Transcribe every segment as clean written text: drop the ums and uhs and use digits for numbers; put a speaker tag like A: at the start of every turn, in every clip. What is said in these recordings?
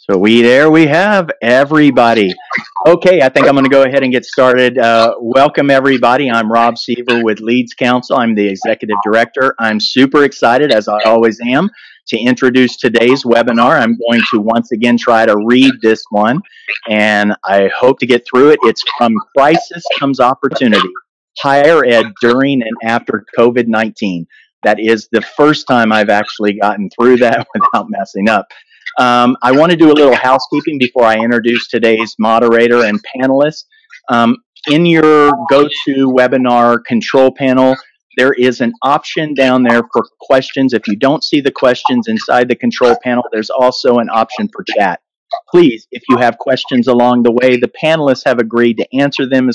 A: So there we have everybody. Okay, I think I'm going to go ahead and get started. Welcome everybody. I'm Rob Seaver with Leads Counsel. I'm the Executive Director. I'm super excited, as I always am, to introduce today's webinar. I'm going to once again try to read this one, and I hope to get through it. It's From Crisis Comes Opportunity, Higher Ed During and After COVID-19. That is the first time I've actually gotten through that without messing up. I want to do a little housekeeping before I introduce today's moderator and panelists. In your GoToWebinar control panel, there is an option down there for questions. If you don't see the questions inside the control panel, there's also an option for chat. Please, if you have questions along the way, the panelists have agreed to answer them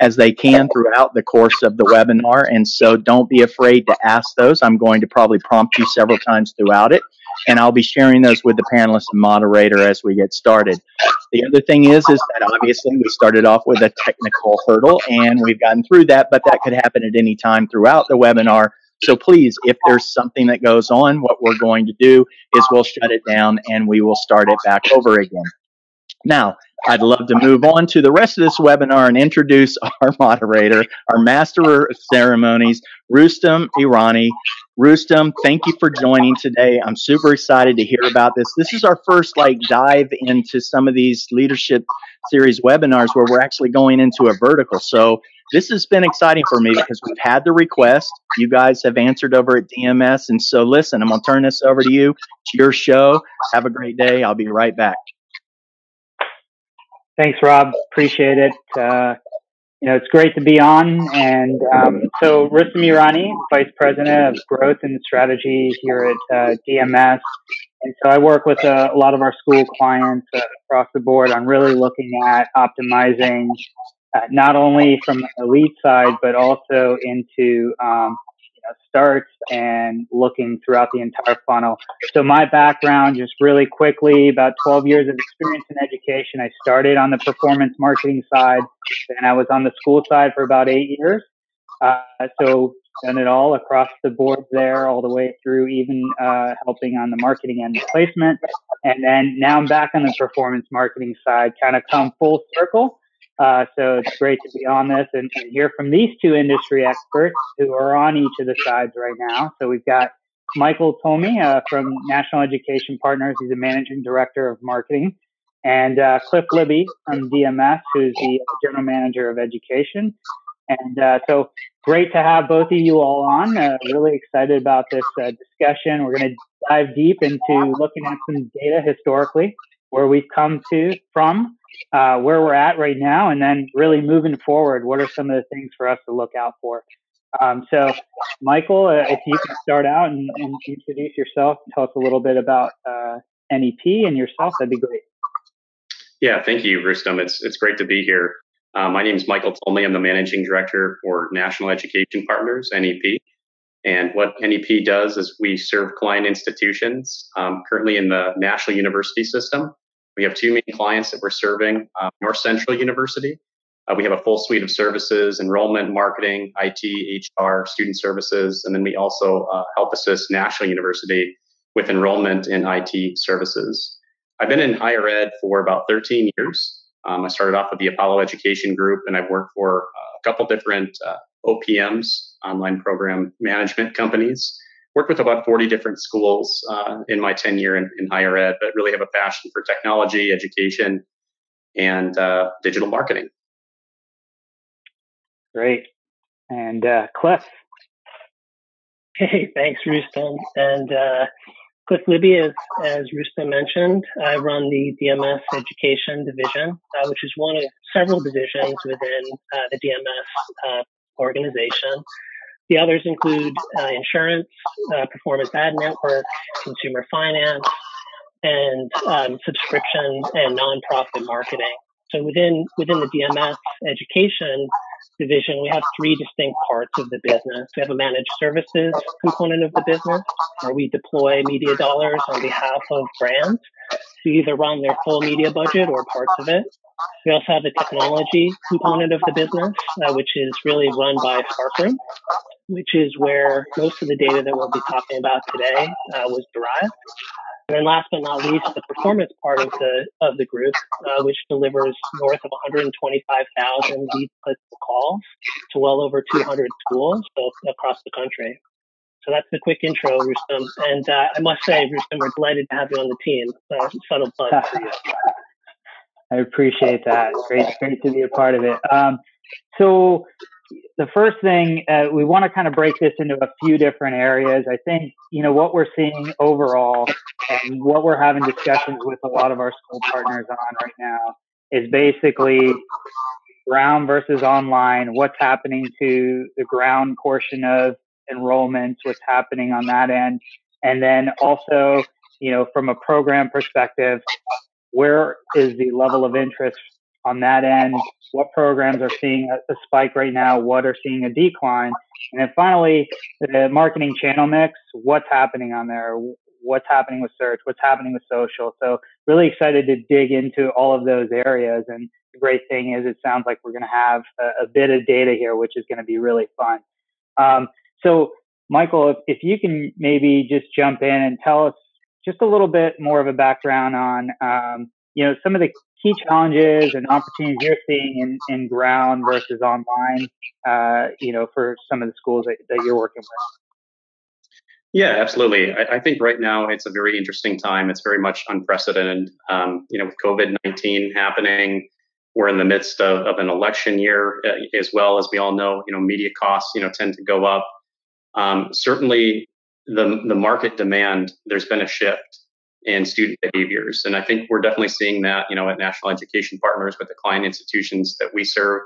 A: as they can throughout the course of the webinar, and so don't be afraid to ask those. I'm going to probably prompt you several times throughout it, and I'll be sharing those with the panelists and moderator as we get started. The other thing is that obviously we started off with a technical hurdle, and we've gotten through that, but that could happen at any time throughout the webinar. So please, if there's something that goes on, what we're going to do is we'll shut it down and we will start it back over again. Now, I'd love to move on to the rest of this webinar and introduce our moderator, our master of ceremonies, Rustam Irani. Rustam, thank you for joining today. I'm super excited to hear about this. This is our first dive into some of these leadership series webinars where we're actually going into a vertical. So this has been exciting for me because we've had the request. You guys have answered over at DMS. And so listen, I'm going to turn this over to you. It's your show. Have a great day. I'll be right back.
B: Thanks, Rob. Appreciate it. It's great to be on. And so Rustam Irani, Vice President of Growth and Strategy here at DMS. And so I work with a lot of our school clients across the board on really looking at optimizing not only from the lead side, but also into starts and looking throughout the entire funnel. So my background, just really quickly, about 12 years of experience in education. I started on the performance marketing side, and I was on the school side for about 8 years. So done it all across the board there, all the way through even helping on the marketing and placement. And then now I'm back on the performance marketing side, kind of come full circle. So it's great to be on this and hear from these two industry experts who are on each of the sides right now. So we've got Michael Tomey from National Education Partners. He's the Managing Director of Marketing. And Cliff Libby from DMS, who's the General Manager of Education. And so great to have both of you all on. Really excited about this discussion. We're going to dive deep into looking at some data historically, where we've come from, where we're at right now, and then really moving forward, what are some of the things for us to look out for? So, Michael, if you can start out and introduce yourself, tell us a little bit about NEP and yourself, that'd be great.
C: Yeah, thank you, Rustam. It's great to be here. My name is Michael Tomey. I'm the Managing Director for National Education Partners, NEP. And what NEP does is we serve client institutions currently in the National University System. We have two main clients that we're serving, North Central University. We have a full suite of services, enrollment, marketing, IT, HR, student services, and then we also help assist National University with enrollment in IT services. I've been in higher ed for about 13 years. I started off with the Apollo Education Group, and I've worked for a couple different OPMs, online program management companies. Worked with about 40 different schools in my tenure in higher ed, but really have a passion for technology, education, and digital marketing.
B: Great. And Cliff.
D: Hey, thanks, Rustam. And Cliff Libby, as Rustam mentioned, I run the DMS Education Division, which is one of several divisions within the DMS organization. The others include insurance, performance ad network, consumer finance, and subscription and nonprofit marketing. So within the DMS education division, we have three distinct parts of the business. We have a managed services component of the business, where we deploy media dollars on behalf of brands to either run their full media budget or parts of it. We also have the technology component of the business, which is really run by Sparkroom, which is where most of the data that we'll be talking about today was derived. And then last but not least, the performance part of the group, which delivers north of 125,000 lead clicks calls to well over 200 schools across the country. So that's the quick intro, Rustam. And I must say, Rustam, we're delighted to have you on the team. Subtle plug for you.
B: I appreciate that. Great to be a part of it. So the first thing, we want to kind of break this into a few different areas. I think, what we're seeing overall and what we're having discussions with a lot of our school partners on right now is basically ground versus online, what's happening to the ground portion of enrollments, what's happening on that end. And then also, from a program perspective, where is the level of interest on that end? What programs are seeing a spike right now? What are seeing a decline? And then finally, the marketing channel mix, what's happening on there? What's happening with search? What's happening with social? So really excited to dig into all of those areas. And the great thing is it sounds like we're going to have a bit of data here, which is going to be really fun. So Michael, if you can maybe just jump in and tell us just a little bit more of a background on, some of the key challenges and opportunities you're seeing in ground versus online, for some of the schools that you're working with.
C: Yeah, absolutely. I think right now it's a very interesting time. It's very much unprecedented. With COVID-19 happening, we're in the midst of an election year as well. As we all know, media costs, tend to go up. Certainly the market demand, there's been a shift in student behaviors. And I think we're definitely seeing that, at National Education Partners with the client institutions that we serve.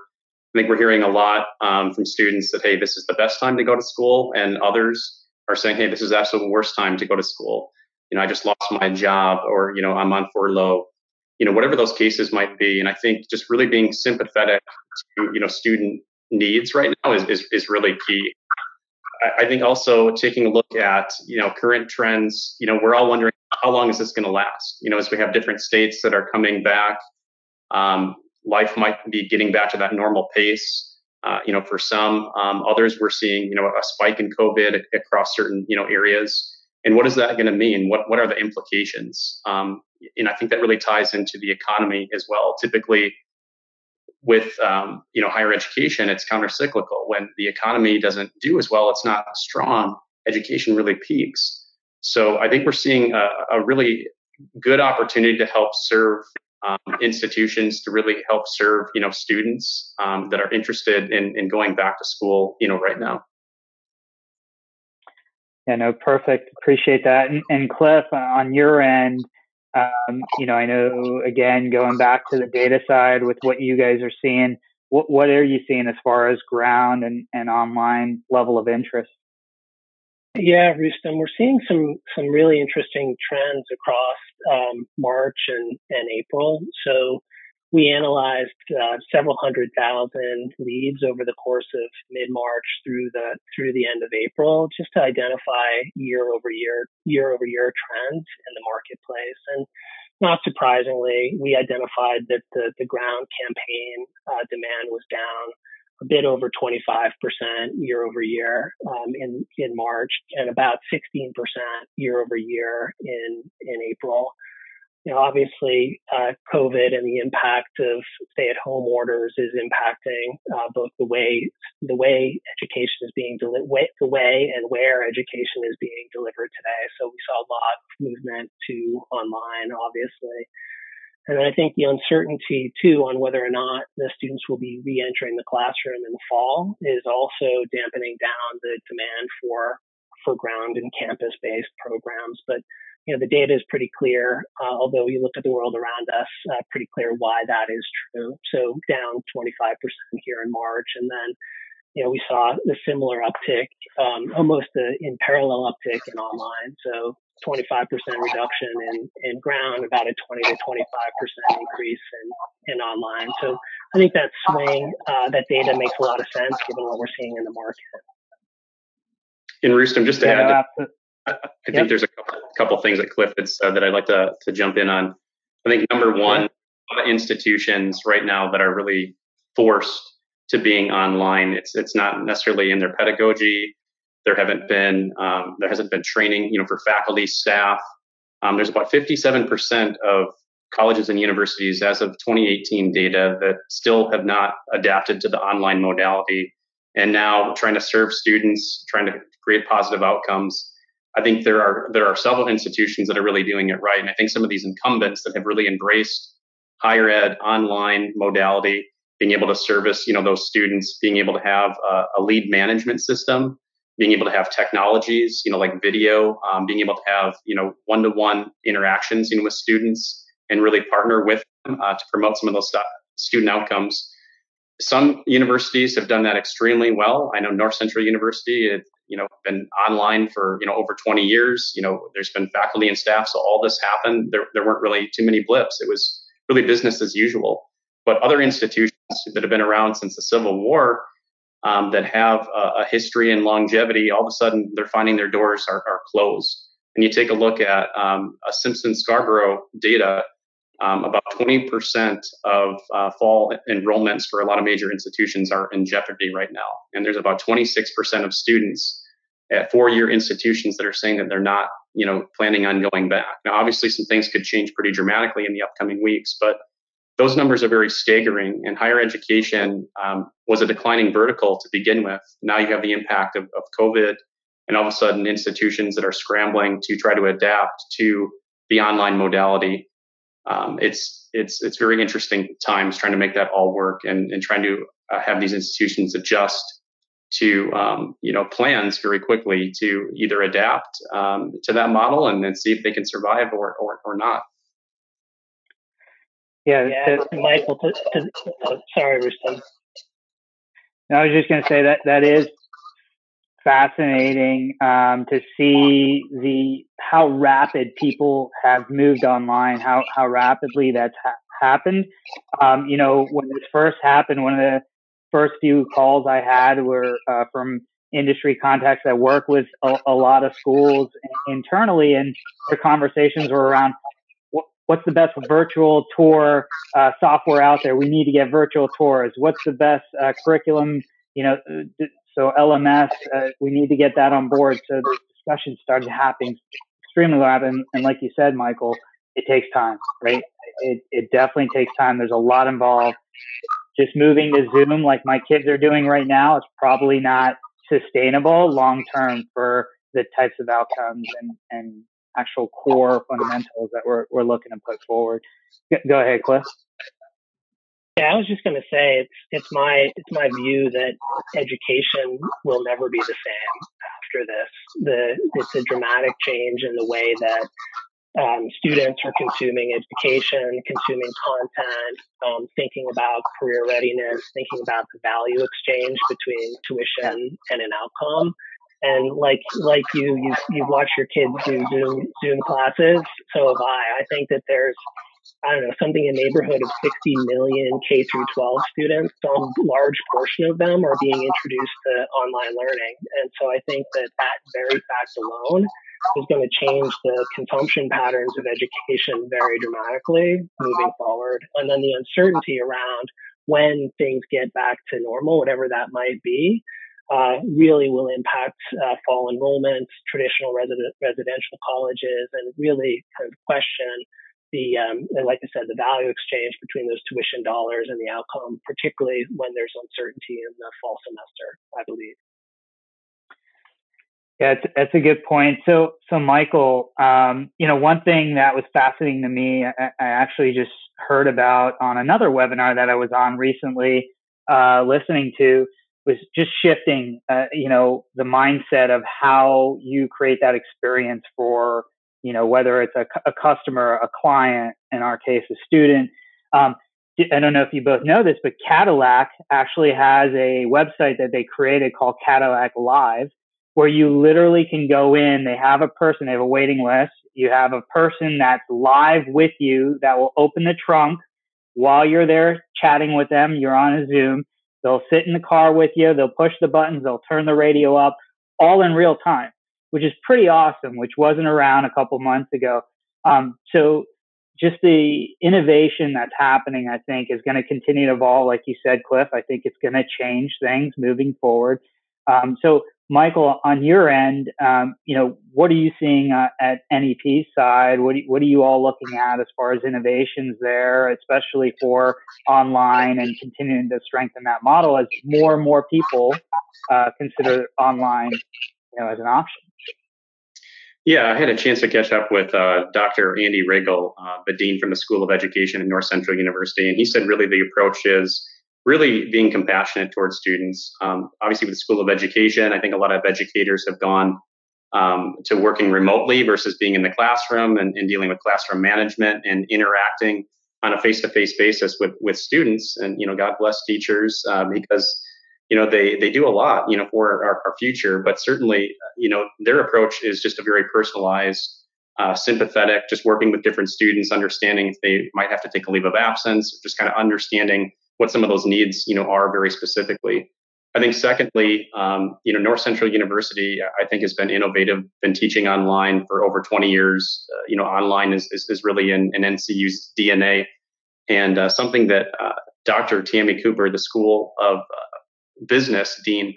C: I think we're hearing a lot from students that, hey, this is the best time to go to school. And others are saying, hey, this is absolutely the worst time to go to school. I just lost my job, or, I'm on furlough, whatever those cases might be. And I think just really being sympathetic to, student needs right now is really key. I think also taking a look at, current trends, we're all wondering, how long is this going to last? As we have different states that are coming back, life might be getting back to that normal pace. For some, others we're seeing, a spike in COVID across certain, areas. And what is that going to mean? What are the implications? And I think that really ties into the economy as well. Typically, with higher education, it's countercyclical. When the economy doesn't do as well, it's not strong, education really peaks. So I think we're seeing a really good opportunity to help serve institutions, to really help serve students that are interested in going back to school right now.
B: Yeah, no, perfect. Appreciate that. And Cliff, on your end, I know, again, going back to the data side with what you guys are seeing, what are you seeing as far as ground and online level of interest?
D: Yeah, Rustam, we're seeing some really interesting trends across March and April. So we analyzed several 100,000 leads over the course of mid-March through the end of April, just to identify year-over-year trends in the marketplace. And not surprisingly, we identified that the ground campaign demand was down a bit over 25% year over year in March, and about 16% year over year in April. Obviously, COVID and the impact of stay-at-home orders is impacting both the way education is being delivered, the way and where education is being delivered today. So we saw a lot of movement to online, obviously. And I think the uncertainty, too, on whether or not the students will be re-entering the classroom in the fall is also dampening down the demand for ground and campus-based programs. But, the data is pretty clear, although you look at the world around us, pretty clear why that is true. So down 25% here in March. And then, we saw a similar uptick, almost in parallel uptick in online. So 25% reduction in ground, about a 20 to 25% increase in online. So I think that swing, that data makes a lot of sense given what we're seeing in the market.
C: And Rustam, just to add, I think there's a couple things that Cliff had said that I'd like to jump in on. I think number one, a lot of institutions right now that are really forced to being online. It's not necessarily in their pedagogy. There hasn't been training, for faculty, staff. There's about 57% of colleges and universities as of 2018 data that still have not adapted to the online modality, and now trying to serve students, trying to create positive outcomes. I think there are several institutions that are really doing it right. And I think some of these incumbents that have really embraced higher ed online modality, being able to service, those students, being able to have a lead management system, being able to have technologies, like video, being able to have, one-to-one interactions, with students, and really partner with them to promote some of those student outcomes. Some universities have done that extremely well. I know North Central University, been online for, over 20 years. There's been faculty and staff. So all this happened. There weren't really too many blips. It was really business as usual. But other institutions that have been around since the Civil War, that have a history and longevity, all of a sudden they're finding their doors are closed. And you take a look at a Simpson-Scarborough data, about 20% of fall enrollments for a lot of major institutions are in jeopardy right now. And there's about 26% of students at four-year institutions that are saying that they're not, planning on going back. Now, obviously, some things could change pretty dramatically in the upcoming weeks, but those numbers are very staggering. And higher education was a declining vertical to begin with. Now you have the impact of COVID, and all of a sudden institutions that are scrambling to try to adapt to the online modality. It's very interesting times trying to make that all work, and trying to have these institutions adjust to plans very quickly to either adapt to that model and then see if they can survive or not.
B: Yeah,
D: Michael. Sorry, Rustam.
B: No, I was just going to say that is fascinating to see how rapid people have moved online, how rapidly that's happened. When this first happened, one of the first few calls I had were from industry contacts that work with a lot of schools internally, and their conversations were around what's the best virtual tour software out there. We need to get virtual tours. What's the best curriculum? So LMS, we need to get that on board. So the discussion started happening extremely rapid. And like you said, Michael, it takes time, right? It definitely takes time. There's a lot involved. Just moving to Zoom like my kids are doing right now is probably not sustainable long term for the types of outcomes and actual core fundamentals that we're looking to put forward. Go ahead, Cliff.
D: Yeah, I was just going to say it's my view that education will never be the same after this. It's a dramatic change in the way that students are consuming education, consuming content, thinking about career readiness, thinking about the value exchange between tuition and an outcome. And like you watch your kids do Zoom classes, so have I. I think that there's, something in the neighborhood of 60 million K through 12 students. Some large portion of them are being introduced to online learning. And so I think that very fact alone is going to change the consumption patterns of education very dramatically moving forward. And then the uncertainty around when things get back to normal, whatever that might be, really will impact fall enrollments, traditional residential colleges, and really kind of question like I said, the value exchange between those tuition dollars and the outcome, particularly when there's uncertainty in the fall semester, I believe.
B: Yeah, that's a good point. So Michael, one thing that was fascinating to me, I actually just heard about on another webinar that I was on recently, listening to, was just shifting, the mindset of how you create that experience for, whether it's a customer, a client, in our case, a student. I don't know if you both know this, but Cadillac actually has a website that they created called Cadillac Live, where you literally can go in. They have a person, they have a waiting list. You have a person that's live with you that will open the trunk while you're there chatting with them. You're on a Zoom. They'll sit in the car with you. They'll push the buttons. They'll turn the radio up, all in real time, which is pretty awesome, which wasn't around a couple months ago. So just the innovation that's happening, I think, is going to continue to evolve. Like you said, Cliff, I think it's going to change things moving forward. So Michael, on your end, what are you seeing at NEP's side? What are you all looking at as far as innovations there, especially for online and continuing to strengthen that model as more and more people consider online, as an option?
C: Yeah, I had a chance to catch up with Dr. Andy Riggle, the dean from the School of Education at North Central University, and he said really the approach is really being compassionate towards students. Obviously, with the School of Education, I think a lot of educators have gone to working remotely versus being in the classroom and dealing with classroom management and interacting on a face-to-face basis with students. And God bless teachers because they do a lot for our future. But certainly their approach is just a very personalized, sympathetic, just working with different students, understanding if they might have to take a leave of absence, just kind of understanding what some of those needs are very specifically. I think secondly, North Central University, I think, has been innovative, been teaching online for over 20 years. Online is really in NCU's DNA, and something that Dr. Tammy Cooper, the School of Business dean,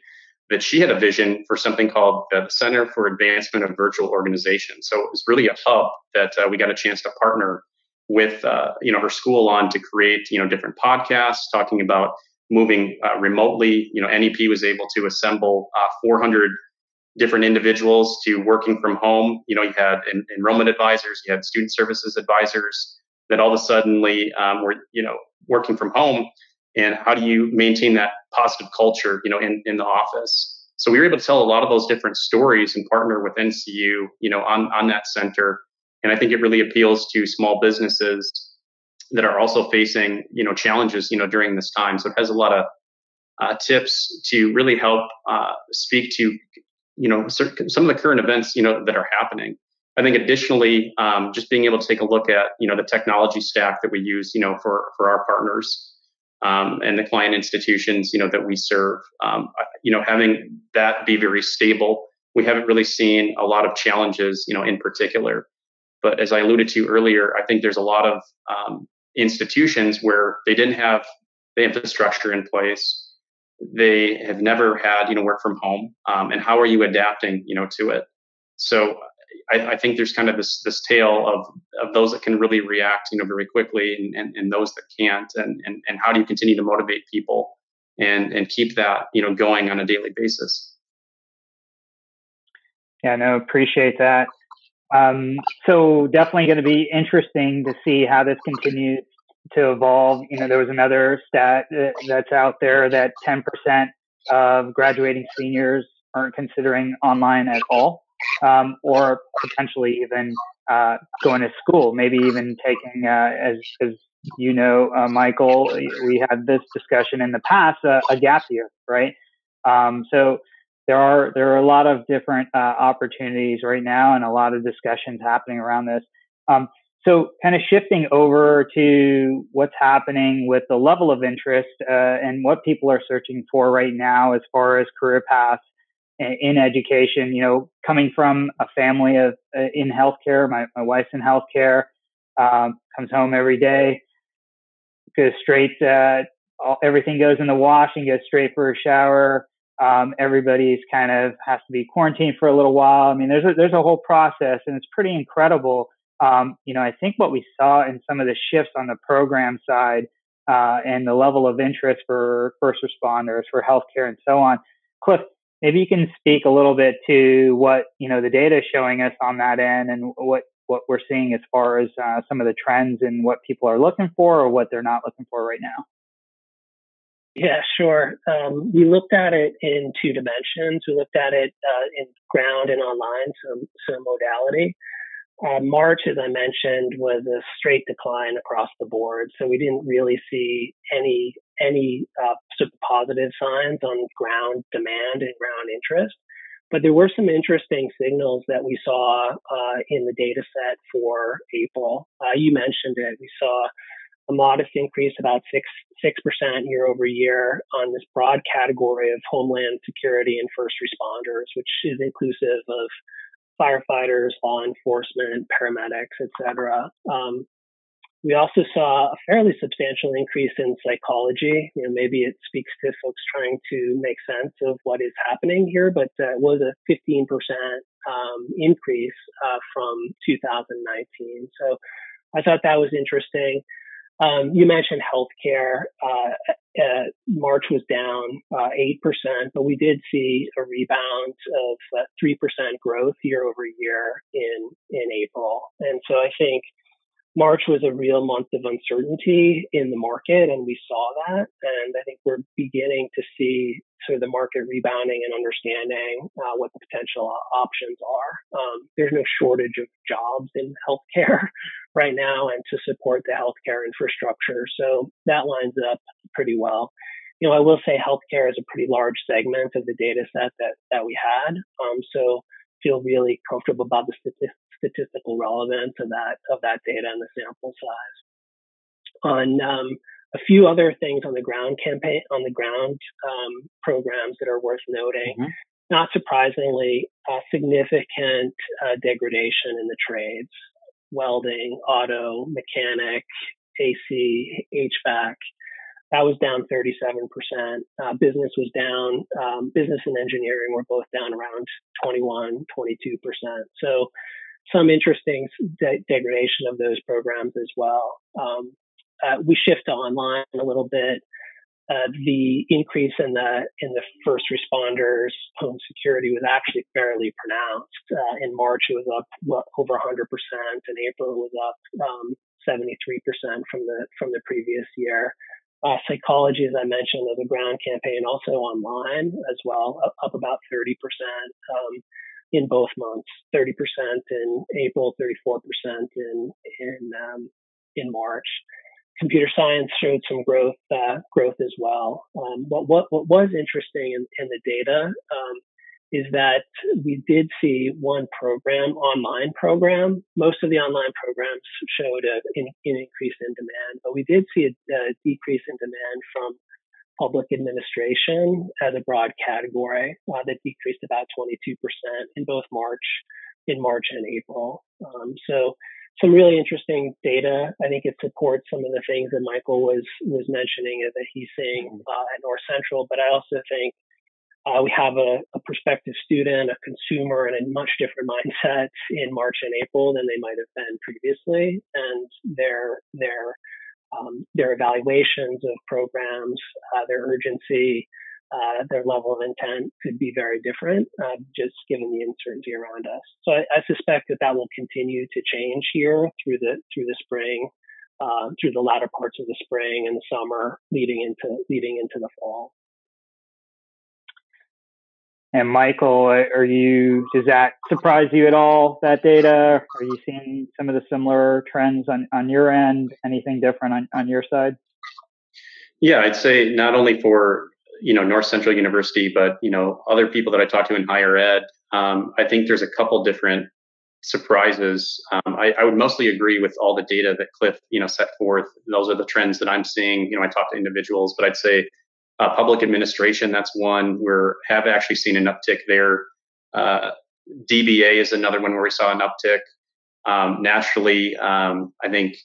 C: that she had a vision for something called the Center for Advancement of Virtual Organization. So it was really a hub that we got a chance to partner with her school on to create different podcasts talking about moving remotely. NEP was able to assemble 400 different individuals to working from home. You had enrollment advisors, you had student services advisors that all of a sudden were working from home. And how do you maintain that positive culture in the office? So we were able to tell a lot of those different stories and partner with NCU on that center. And I think it really appeals to small businesses that are also facing, challenges, during this time. So it has a lot of tips to really help speak to, some of the current events, that are happening. I think additionally, just being able to take a look at, the technology stack that we use, for our partners and the client institutions, that we serve, having that be very stable. We haven't really seen a lot of challenges, in particular. But as I alluded to earlier, I think there's a lot of institutions where they didn't have the infrastructure in place. They have never had, work from home. And how are you adapting, to it? So I think there's kind of this tale of those that can really react, very quickly and those that can't. And how do you continue to motivate people and keep that, going on a daily basis?
B: Yeah, no, appreciate that. So definitely going to be interesting to see how this continues to evolve. There was another stat that's out there that 10% of graduating seniors aren't considering online at all, or potentially even going to school, maybe even taking, as Michael, we had this discussion in the past, a gap year, right? So there are a lot of different opportunities right now and a lot of discussions happening around this. So kind of shifting over to what's happening with the level of interest and what people are searching for right now as far as career paths in education. Coming from a family of in healthcare, my wife's in healthcare, comes home every day, goes straight, everything goes in the wash and goes straight for a shower. Everybody's kind of has to be quarantined for a little while. I mean, there's a whole process, and it's pretty incredible. I think what we saw in some of the shifts on the program side, and the level of interest for first responders, for healthcare, and so on. Cliff, maybe you can speak a little bit to what the data is showing us on that end, and what we're seeing as far as some of the trends and what people are looking for or what they're not looking for right now.
D: Yeah, sure. We looked at it in two dimensions. We looked at it in ground and online, so modality. March, as I mentioned, was a straight decline across the board. So we didn't really see any sort of positive signs on ground demand and ground interest. But there were some interesting signals that we saw in the data set for April. You mentioned it. We saw a modest increase, about 6% year over year, on this broad category of homeland security and first responders, which is inclusive of firefighters, law enforcement, paramedics, et cetera. We also saw a fairly substantial increase in psychology. Maybe it speaks to folks trying to make sense of what is happening here, but it was a 15% increase from 2019. So I thought that was interesting. You mentioned healthcare. March was down 8%, but we did see a rebound of 3% growth year over year in April. And so I think March was a real month of uncertainty in the market, and we saw that. And I think we're beginning to see sort of the market rebounding and understanding what the potential options are. There's no shortage of jobs in healthcare right now and to support the healthcare infrastructure. So that lines up pretty well. I will say healthcare is a pretty large segment of the data set that we had. So feel really comfortable about the statistical relevance of that data and the sample size. On a few other things on the ground programs that are worth noting. Mm-hmm. Not surprisingly, significant degradation in the trades: welding, auto, mechanic, AC, HVAC. That was down 37%. Business was down. Business and engineering were both down around 21, 22%. So some interesting degradation of those programs as well. We shift to online a little bit. The increase in the first responders, home security was actually fairly pronounced. In March, it was up over 100%. In April, it was up 73% from the previous year. Psychology, as I mentioned, was a ground campaign, also online as well, up about 30% in both months. 30% in April, 34% in March. Computer science showed some growth as well. What was interesting in the data is that we did see one online program. Most of the online programs showed an increase in demand, but we did see a decrease in demand from public administration as a broad category that decreased about 22% in both March and April. So some really interesting data. I think it supports some of the things that Michael was mentioning that he's seeing at North Central, but I also think we have a prospective student, a consumer, and a much different mindset in March and April than they might have been previously, and their evaluations of programs, their urgency, their level of intent could be very different, just given the uncertainty around us. So I suspect that will continue to change here through the spring, through the latter parts of the spring and the summer, leading into the fall.
B: And Michael, does that surprise you at all, that data? Are you seeing some of the similar trends on your end? Anything different on your side?
C: Yeah, I'd say not only for, North Central University, but, other people that I talk to in higher ed, I think there's a couple different surprises. I would mostly agree with all the data that Cliff, set forth. Those are the trends that I'm seeing. I talk to individuals, but I'd say public administration, that's one where have actually seen an uptick there. DBA is another one where we saw an uptick. Naturally, I think,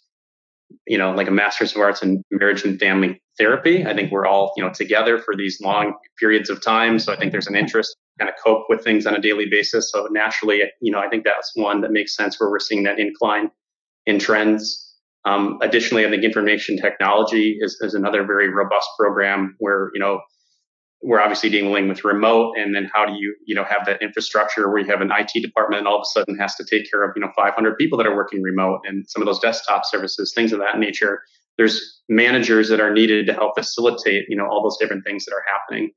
C: like a Master's of Arts in Marriage and Family Therapy, I think we're all, together for these long periods of time. So I think there's an interest to kind of cope with things on a daily basis. So naturally, I think that's one that makes sense where we're seeing that incline in trends. Additionally, I think information technology is another very robust program where, we're obviously dealing with remote, and then how do you, have that infrastructure where you have an IT department and all of a sudden has to take care of, 500 people that are working remote and some of those desktop services, things of that nature. There's managers that are needed to help facilitate, all those different things that are happening.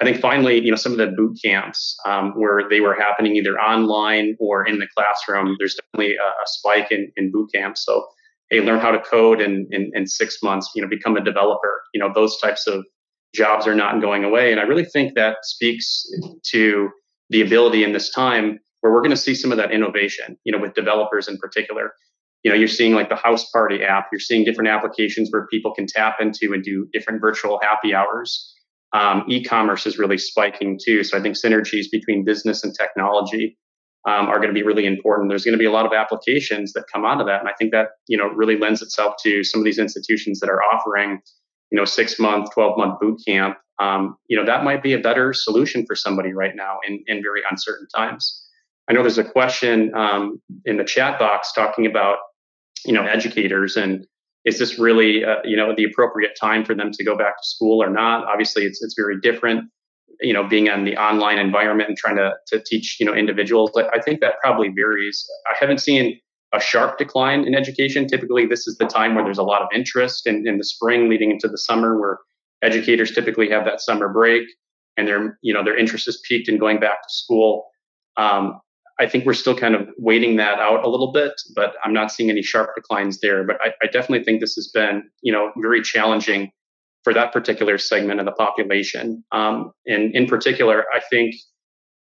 C: I think finally, some of the boot camps where they were happening either online or in the classroom, there's definitely a spike in boot camps. So, hey, learn how to code in 6 months, become a developer, those types of jobs are not going away. And I really think that speaks to the ability in this time where we're going to see some of that innovation, with developers in particular. You're seeing like the House Party app, you're seeing different applications where people can tap into and do different virtual happy hours. E-commerce is really spiking too. So I think synergies between business and technology are going to be really important. There's going to be a lot of applications that come out of that. And I think that, really lends itself to some of these institutions that are offering, 6-month, 12-month boot camp. That might be a better solution for somebody right now in very uncertain times. I know there's a question in the chat box talking about, educators, and is this really, the appropriate time for them to go back to school or not? Obviously, it's very different, being on the online environment and trying to teach, individuals. I think that probably varies. I haven't seen a sharp decline in education. Typically, this is the time where there's a lot of interest in the spring leading into the summer, where educators typically have that summer break and their interest is peaked in going back to school. I think we're still kind of waiting that out a little bit, but I'm not seeing any sharp declines there. But I definitely think this has been, very challenging for that particular segment of the population. And in particular, I think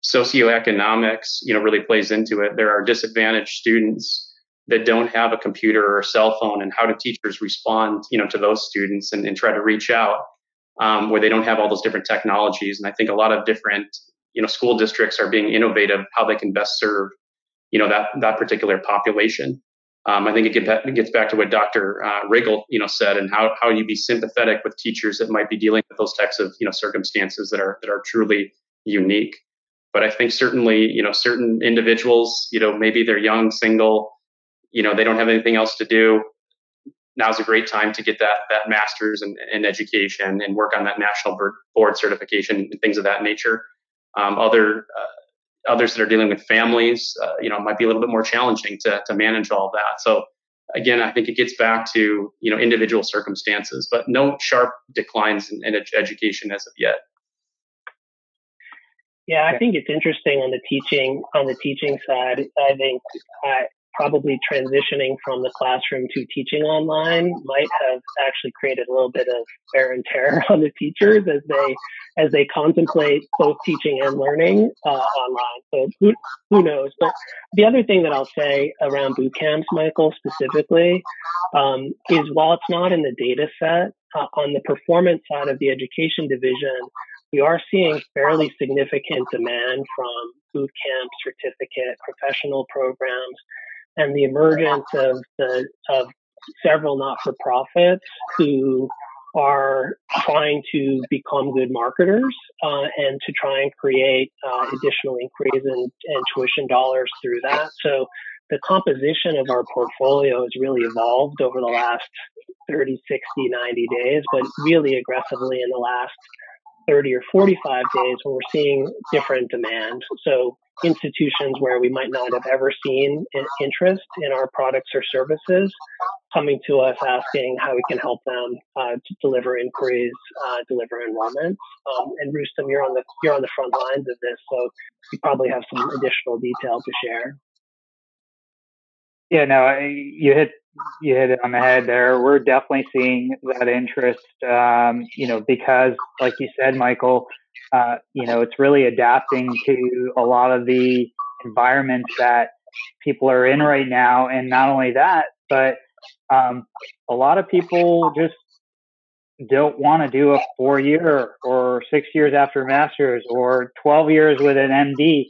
C: socioeconomics, really plays into it. There are disadvantaged students that don't have a computer or a cell phone, and how do teachers respond, to those students and try to reach out where they don't have all those different technologies. And I think a lot of different school districts are being innovative how they can best serve, that particular population. I think it gets back to what Dr. Riggle, said, and how you be sympathetic with teachers that might be dealing with those types of, circumstances that are truly unique. But I think certainly, certain individuals, maybe they're young, single, they don't have anything else to do. Now's a great time to get that master's in education and work on that national board certification and things of that nature. Others that are dealing with families, it might be a little bit more challenging to manage all that. So again, I think it gets back to, individual circumstances, but no sharp declines in education as of yet.
D: Yeah, I think it's interesting on the teaching side. I think probably transitioning from the classroom to teaching online might have actually created a little bit of wear and tear on the teachers as they contemplate both teaching and learning online. So who knows? But the other thing that I'll say around boot camps, Michael, specifically, is while it's not in the data set, on the performance side of the education division, we are seeing fairly significant demand from boot camp, certificate, professional programs, and the emergence of several not-for-profits who are trying to become good marketers and to try and create additional inquiries and tuition dollars through that. So the composition of our portfolio has really evolved over the last 30, 60, 90 days, but really aggressively in the last 30 or 45 days when we're seeing different demand. So institutions where we might not have ever seen an interest in our products or services coming to us asking how we can help them to deliver inquiries, deliver enrollments. And Rustam, you're on the front lines of this, so you probably have some additional detail to share.
B: Yeah, no, you hit it on the head there. We're definitely seeing that interest, because like you said, Michael, it's really adapting to a lot of the environments that people are in right now. And not only that, but a lot of people just don't want to do a 4-year or 6 years after a master's or 12 years with an MD.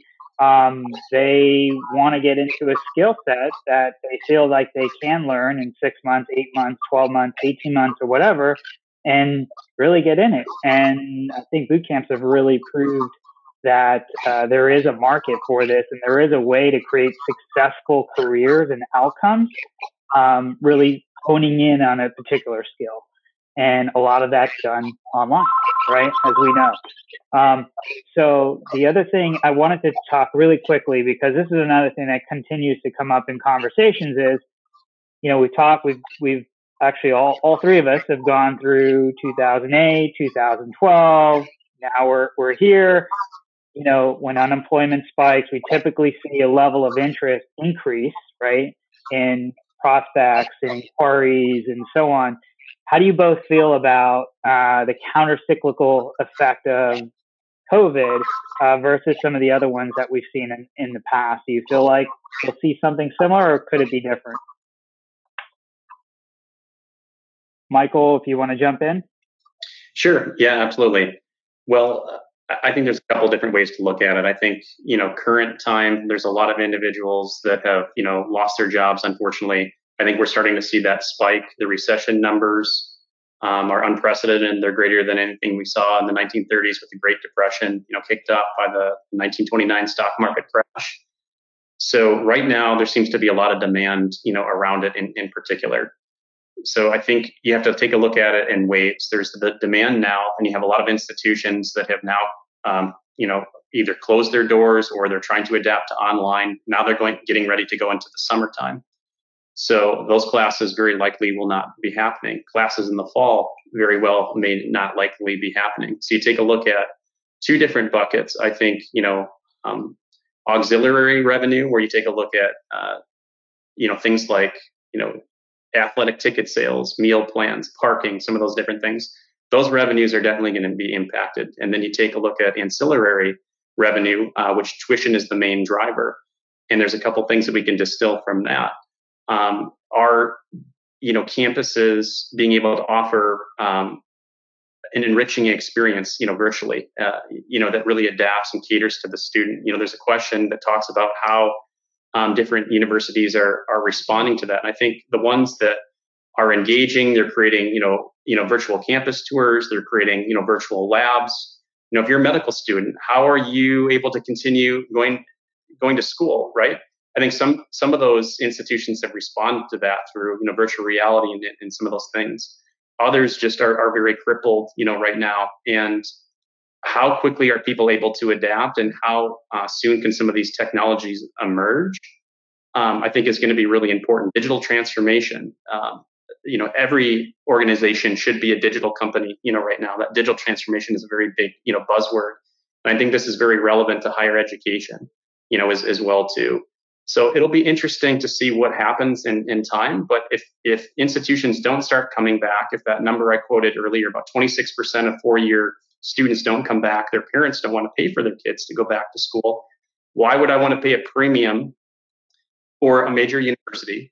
B: They want to get into a skill set that they feel like they can learn in 6 months, 8 months, 12 months, 18 months, or whatever, and really get in it. And I think boot camps have really proved that there is a market for this, and there is a way to create successful careers and outcomes, really honing in on a particular skill. And a lot of that's done online, right? As we know. So the other thing I wanted to talk really quickly, because this is another thing that continues to come up in conversations is, we've actually all three of us have gone through 2008, 2012. Now we're here. When unemployment spikes, we typically see a level of interest increase, right? In prospects and inquiries and so on. How do you both feel about the counter-cyclical effect of COVID versus some of the other ones that we've seen in the past? Do you feel like we'll see something similar, or could it be different? Michael, if you want to jump in.
C: Sure. Yeah, absolutely. Well, I think there's a couple different ways to look at it. I think, current time, there's a lot of individuals that have, lost their jobs, unfortunately. I think we're starting to see that spike. The recession numbers are unprecedented. They're greater than anything we saw in the 1930s with the Great Depression, kicked off by the 1929 stock market crash. So right now, there seems to be a lot of demand, around it in particular. So I think you have to take a look at it in waves. There's the demand now, and you have a lot of institutions that have now, either closed their doors or they're trying to adapt to online. Now they're getting ready to go into the summertime. So those classes very likely will not be happening. Classes in the fall very well may not likely be happening. So you take a look at two different buckets. I think, auxiliary revenue, where you take a look at, things like, athletic ticket sales, meal plans, parking, some of those different things. Those revenues are definitely going to be impacted. And then you take a look at ancillary revenue, which tuition is the main driver. And there's a couple things that we can distill from that. Are campuses being able to offer an enriching experience, virtually, that really adapts and caters to the student. There's a question that talks about how different universities are responding to that. And I think the ones that are engaging, they're creating, virtual campus tours, they're creating, virtual labs. If you're a medical student, how are you able to continue going to school, right? I think some of those institutions have responded to that through, virtual reality and some of those things. Others just are very crippled, right now. And how quickly are people able to adapt, and how soon can some of these technologies emerge? I think is going to be really important. Digital transformation. Every organization should be a digital company. Right now, that digital transformation is a very big, buzzword. And I think this is very relevant to higher education, as well too. So it'll be interesting to see what happens in time. But if institutions don't start coming back, if that number I quoted earlier, about 26% of four-year students don't come back, their parents don't want to pay for their kids to go back to school. Why would I want to pay a premium for a major university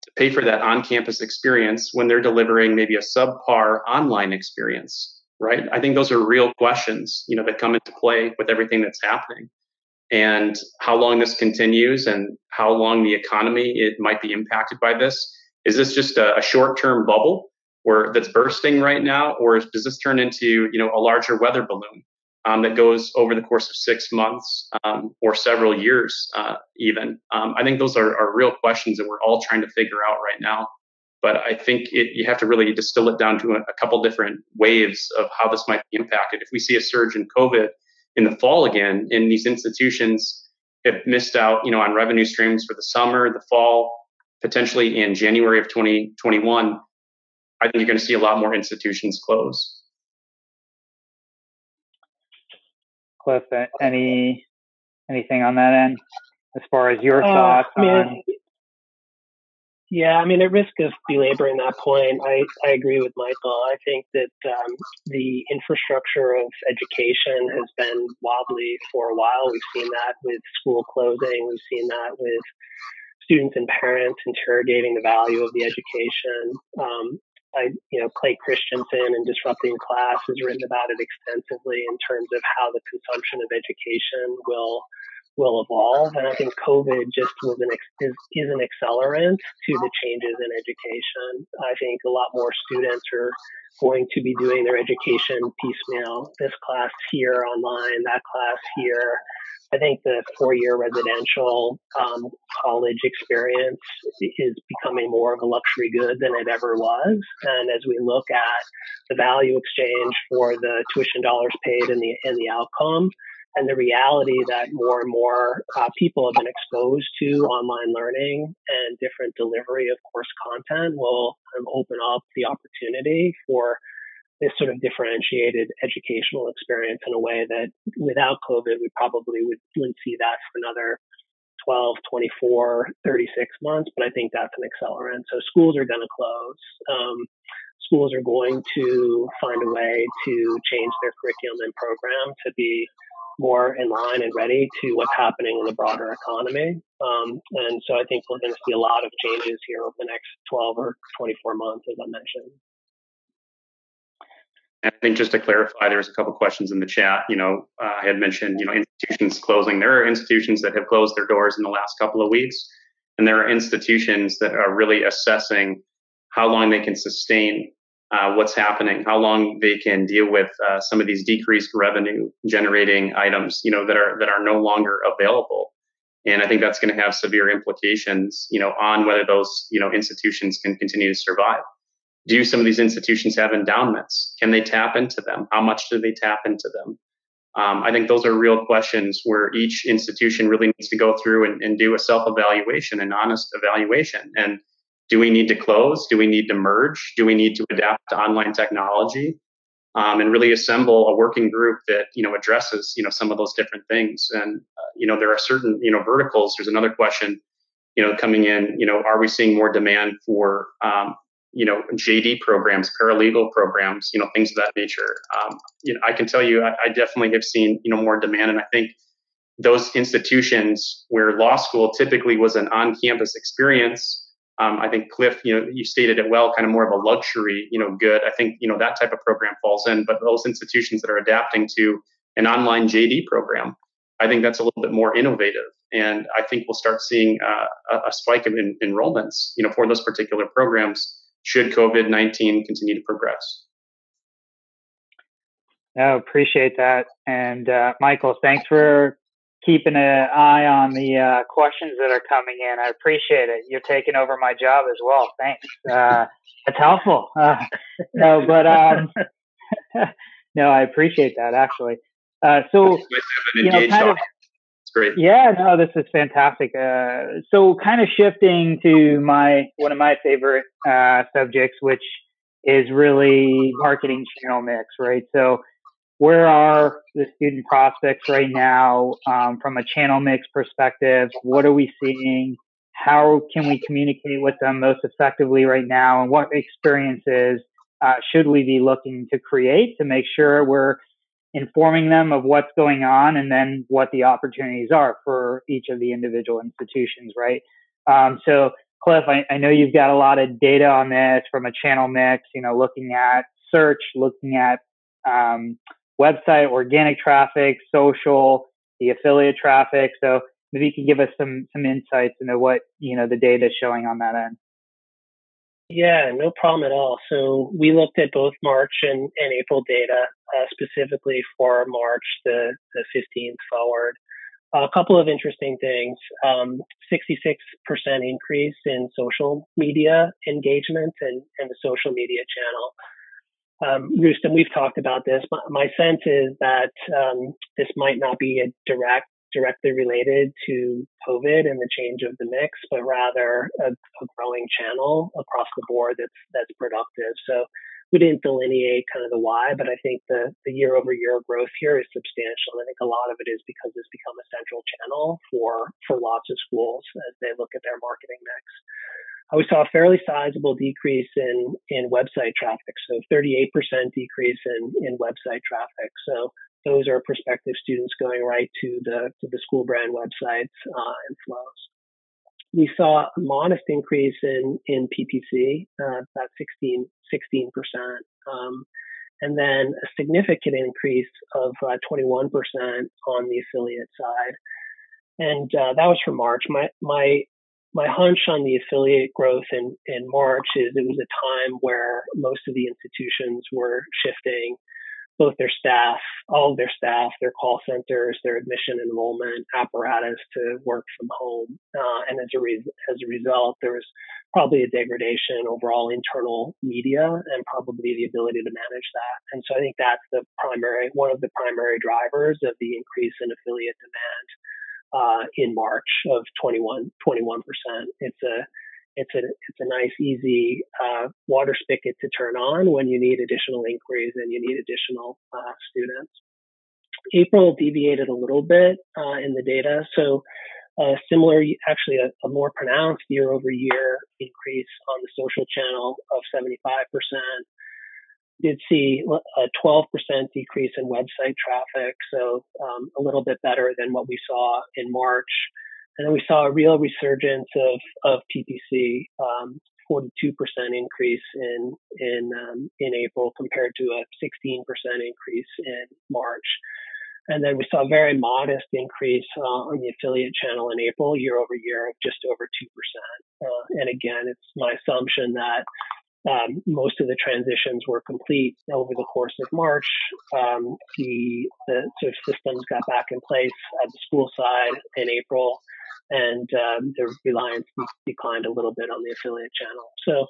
C: to pay for that on-campus experience when they're delivering maybe a subpar online experience, right? I think those are real questions, that come into play with everything that's happening. And how long this continues and how long the economy it might be impacted by this. Is this just a short-term bubble that's bursting right now, or does this turn into a larger weather balloon that goes over the course of 6 months or several years even? I think those are real questions that we're all trying to figure out right now. But I think you have to really distill it down to a couple different waves of how this might be impacted. If we see a surge in COVID in the fall again, and these institutions have missed out, on revenue streams for the summer, the fall, potentially in January of 2021, I think you're going to see a lot more institutions close.
B: Cliff, anything on that end as far as your thoughts on?
D: Yeah, at risk of belaboring that point, I agree with Michael. I think that the infrastructure of education has been wobbly for a while. We've seen that with school closing. We've seen that with students and parents interrogating the value of the education. Clay Christensen in Disrupting Class has written about it extensively in terms of how the consumption of education will evolve. And I think COVID just is an accelerant to the changes in education. I think a lot more students are going to be doing their education piecemeal. This class here online, that class here. I think the four-year residential college experience is becoming more of a luxury good than it ever was. And as we look at the value exchange for the tuition dollars paid and the outcome, and the reality that more and more people have been exposed to online learning and different delivery of course content will open up the opportunity for this sort of differentiated educational experience in a way that without COVID, we probably wouldn't see that for another 12, 24, 36 months. But I think that's an accelerant. So schools are going to close. Schools are going to find a way to change their curriculum and program to be more in line and ready to what's happening in the broader economy. And so I think we're going to see a lot of changes here over the next 12 or 24 months, as I mentioned.
C: And I think just to clarify, there's a couple questions in the chat. I had mentioned, institutions closing. There are institutions that have closed their doors in the last couple of weeks, and there are institutions that are really assessing how long they can sustain what's happening, how long they can deal with some of these decreased revenue generating items, that are no longer available. And I think that's going to have severe implications, on whether those, institutions can continue to survive. Do some of these institutions have endowments? Can they tap into them? How much do they tap into them? I think those are real questions where each institution really needs to go through and do a self-evaluation, an honest evaluation. And do we need to close? Do we need to merge? Do we need to adapt to online technology? And really assemble a working group that, addresses, some of those different things. And, there are certain, verticals. There's another question, coming in, are we seeing more demand for, JD programs, paralegal programs, things of that nature. I can tell you, I definitely have seen, more demand. And I think those institutions where law school typically was an on-campus experience, I think Cliff, you stated it well, kind of more of a luxury, good. I think, that type of program falls in, but those institutions that are adapting to an online JD program, I think that's a little bit more innovative. And I think we'll start seeing a spike of enrollments, for those particular programs should COVID-19 continue to progress.
B: No, appreciate that. And Michael, thanks for keeping an eye on the questions that are coming in. I appreciate it. You're taking over my job as well. Thanks. That's helpful. No, I appreciate that actually. So,
C: it's great.
B: Yeah, no, this is fantastic. So kind of shifting to one of my favorite subjects, which is really marketing channel mix, right? So where are the student prospects right now from a channel mix perspective? What are we seeing? How can we communicate with them most effectively right now? And what experiences should we be looking to create to make sure we're informing them of what's going on and then what the opportunities are for each of the individual institutions, right? So Cliff, I know you've got a lot of data on this from a channel mix, looking at search, looking at website, organic traffic, social, the affiliate traffic. So maybe you can give us some insights into what, the data is showing on that end.
D: Yeah, no problem at all. So we looked at both March and April data, specifically for March, the 15th forward. A couple of interesting things. 66% increase in social media engagement and the social media channel. Rustam, we've talked about this. My sense is that this might not be directly related to COVID and the change of the mix, but rather a growing channel across the board that's productive. So we didn't delineate kind of the why, but I think the year-over-year growth here is substantial. I think a lot of it is because it's become a central channel for lots of schools as they look at their marketing mix. We saw a fairly sizable decrease in website traffic, so 38% decrease in website traffic. So those are prospective students going right to the school brand websites and flows. We saw a modest increase in PPC, about 16%, and then a significant increase of 21% on the affiliate side. And that was for March. My hunch on the affiliate growth in March is it was a time where most of the institutions were shifting both their staff, all of their staff, their call centers, their admission enrollment apparatus to work from home. And as a result, there was probably a degradation overall internal media and probably the ability to manage that. And so I think that's one of the primary drivers of the increase in affiliate demand in March of 21%. It's a nice, easy water spigot to turn on when you need additional inquiries and you need additional students. April deviated a little bit in the data. So similar, actually a more pronounced year-over-year increase on the social channel of 75%. Did see a 12% decrease in website traffic, so a little bit better than what we saw in March. And then we saw a real resurgence of PPC, 42% increase in April compared to a 16% increase in March. And then we saw a very modest increase on the affiliate channel in April, year over year, of just over 2%. And again, it's my assumption that most of the transitions were complete over the course of March. The sort of systems got back in place at the school side in April, and the reliance declined a little bit on the affiliate channel. So,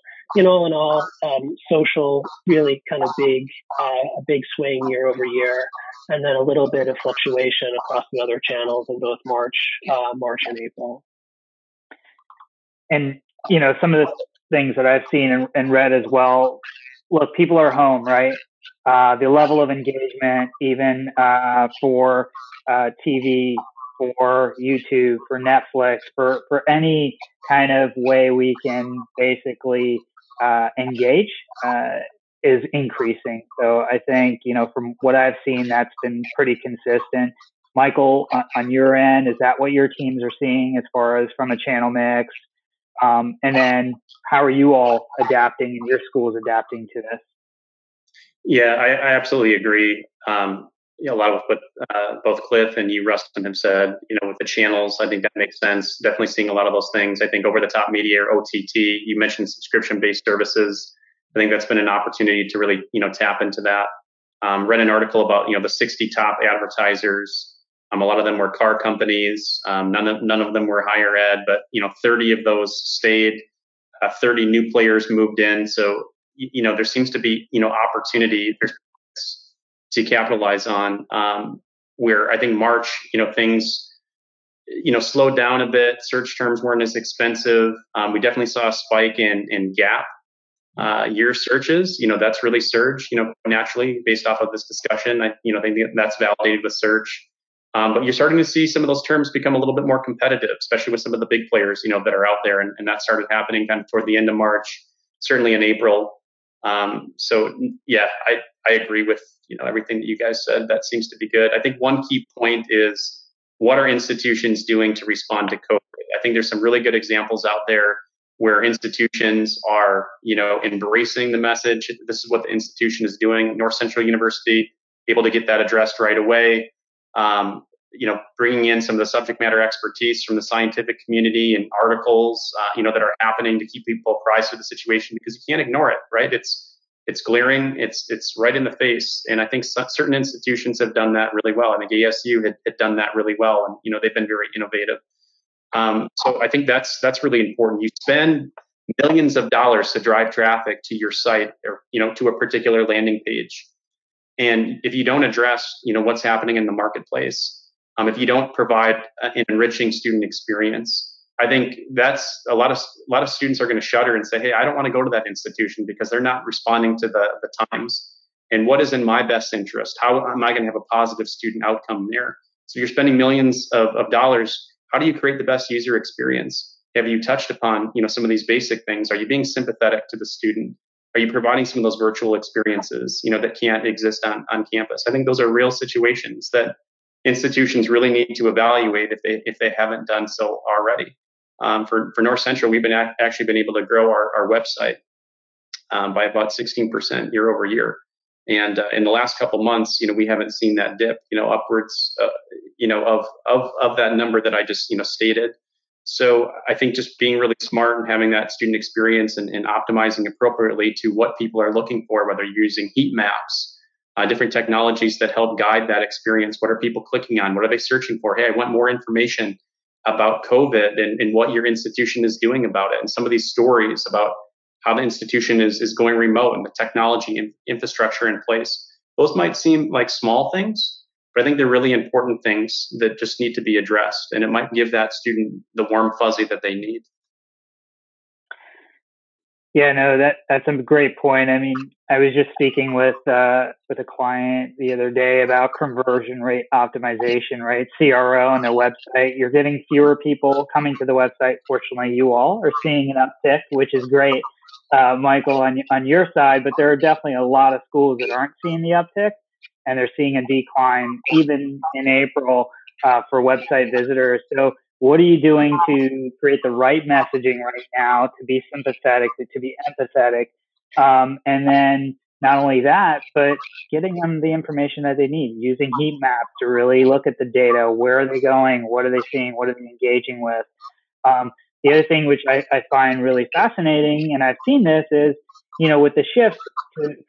D: all in all, social really kind of a big swing year over year, and then a little bit of fluctuation across the other channels in both March and April.
B: And some of the things that I've seen and read as well. Look, people are home, right? The level of engagement, even for TV, for YouTube, for Netflix, for any kind of way we can basically engage, is increasing. So I think, from what I've seen, that's been pretty consistent. Michael, on your end, is that what your teams are seeing as far as from a channel mix? And then how are you all adapting and your schools adapting to this?
C: Yeah, I absolutely agree. A lot of what both Cliff and you, Rustam, have said, with the channels, I think that makes sense. Definitely seeing a lot of those things. I think over-the-top media or OTT, you mentioned subscription-based services. I think that's been an opportunity to really, tap into that. Read an article about, the 60 top advertisers. A lot of them were car companies. None of them were higher ed, but 30 of those stayed. 30 new players moved in. So there seems to be opportunity to capitalize on. Where I think March, things slowed down a bit. Search terms weren't as expensive. We definitely saw a spike in gap year searches. That's really surged. Naturally based off of this discussion. I think that's validated with search. But you're starting to see some of those terms become a little bit more competitive, especially with some of the big players, that are out there. And that started happening kind of toward the end of March, certainly in April. So yeah, I agree with, everything that you guys said. That seems to be good. I think one key point is, what are institutions doing to respond to COVID? I think there's some really good examples out there where institutions are, embracing the message. This is what the institution is doing. North Central University, able to get that addressed right away. Bringing in some of the subject matter expertise from the scientific community and articles, that are happening to keep people apprised of the situation, because you can't ignore it, right? It's glaring, it's right in the face. And I think certain institutions have done that really well. I think ASU had done that really well, and, they've been very innovative. So I think that's really important. You spend millions of dollars to drive traffic to your site or, to a particular landing page. And if you don't address, what's happening in the marketplace, if you don't provide an enriching student experience, I think that's a lot of students are going to shudder and say, hey, I don't want to go to that institution because they're not responding to the times. And what is in my best interest? How am I going to have a positive student outcome there? So you're spending millions of dollars. How do you create the best user experience? Have you touched upon, some of these basic things? Are you being sympathetic to the student? Are you providing some of those virtual experiences, that can't exist on campus? I think those are real situations that institutions really need to evaluate if they haven't done so already. For North Central, we've actually been able to grow our website by about 16% year over year. And in the last couple months, we haven't seen that dip, upwards, of that number that I just, stated. So I think just being really smart and having that student experience and optimizing appropriately to what people are looking for, whether you're using heat maps, different technologies that help guide that experience. What are people clicking on? What are they searching for? Hey, I want more information about COVID and what your institution is doing about it. And some of these stories about how the institution is going remote and the technology and infrastructure in place. Those might seem like small things, but I think they're really important things that just need to be addressed. And it might give that student the warm fuzzy that they need.
B: Yeah, no, that's a great point. I mean, I was just speaking with a client the other day about conversion rate optimization, right? CRO on their website. You're getting fewer people coming to the website. Fortunately, you all are seeing an uptick, which is great, Michael, on your side. But there are definitely a lot of schools that aren't seeing the uptick, and they're seeing a decline even in April for website visitors. So what are you doing to create the right messaging right now, to be sympathetic, to be empathetic? And then not only that, but getting them the information that they need, using heat maps to really look at the data. Where are they going? What are they seeing? What are they engaging with? The other thing which I find really fascinating, and I've seen this, is, with the shift